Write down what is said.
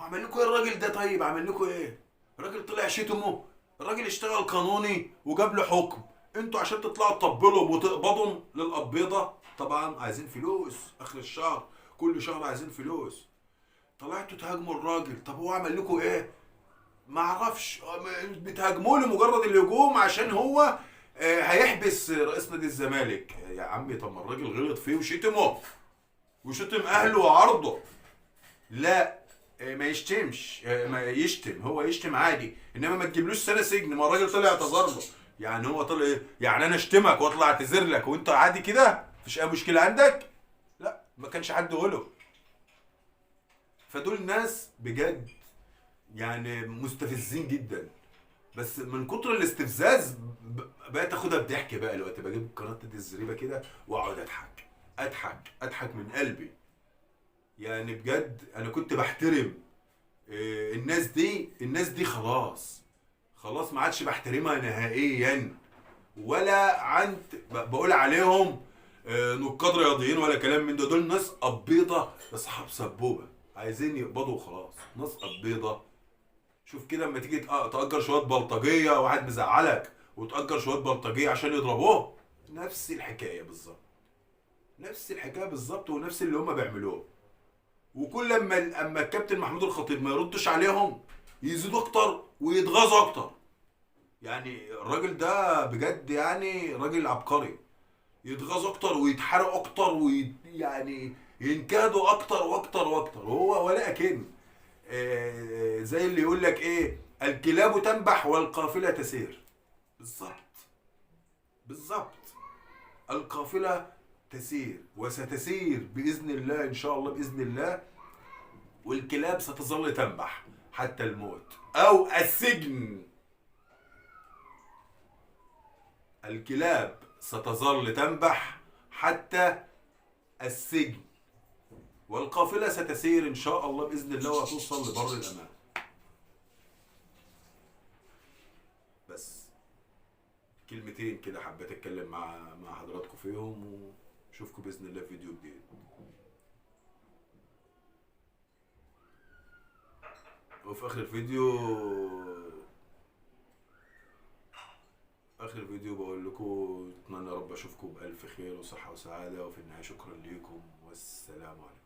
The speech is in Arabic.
عمل لكم ايه الراجل ده؟ طيب عمل لكم ايه؟ الراجل طلع شتمه، الراجل اشتغل قانوني وجاب له حكم. انتوا عشان تطلعوا تطبلوا وتقبضوا للقبيضه، طبعا عايزين فلوس اخر الشهر، كل شهر عايزين فلوس. طلعتوا تهاجموا الراجل. طب هو عمل لكم ايه؟ ما اعرفش. بتهاجموه لمجرد الهجوم عشان هو هيحبس رئيس نادي الزمالك. يا عمي طب ما الراجل غلط فيه وشتمه وشتم اهله وعرضه. لا، ما يشتمش. ما يشتم، هو يشتم عادي، انما ما تجيبلوش سنه سجن. ما الراجل طلع اعتذر له. يعني هو طلع ايه؟ يعني انا اشتمك واطلع اعتذر لك وانت عادي كده مفيش اي مشكله عندك؟ لا، ما كانش حد يقوله. فدول ناس بجد يعني مستفزين جدا. بس من كتر الاستفزاز بقيت اخدها بضحك بقى. دلوقتي بجيب قناه نادي الزريبه كده واقعد اضحك اضحك من قلبي. يعني بجد انا كنت بحترم الناس دي خلاص ما عادش بحترمها نهائيا. ولا عند بقول عليهم نقاد رياضيين ولا كلام من ده. دول ناس قبيضه اصحاب سبوبه عايزين يقبضوا وخلاص. ناس قبيضه. شوف كده اما تيجي تأجر شويه بلطجيه، واحد مزعلك وتأجر شويه بلطجيه عشان يضربوه، نفس الحكايه بالظبط. نفس الحكايه بالظبط ونفس اللي هم بيعملوه. وكل اما الكابتن محمود الخطيب ما يردش عليهم يزيدوا اكتر ويتغاظوا اكتر. يعني الراجل ده بجد يعني راجل عبقري. يتغاظوا اكتر ويتحرقوا اكتر ويعني ينكادوا اكتر واكتر واكتر. هو ولا اكن زي اللي يقول لك ايه، الكلاب تنبح والقافله تسير. بالظبط. بالظبط. القافله تسير وستسير باذن الله، ان شاء الله باذن الله. والكلاب ستظل تنبح حتى الموت او السجن. الكلاب ستظل تنبح حتى السجن، والقافلة ستسير إن شاء الله بإذن الله وهتوصل لبر الأمان. بس كلمتين كده حبيت أتكلم مع حضراتكم فيهم، وأشوفكم بإذن الله في فيديو جديد. وفي آخر الفيديو بقول لكم أتمنى يا رب أشوفكم بألف خير وصحة وسعادة. وفي النهاية شكرا ليكم والسلام عليكم.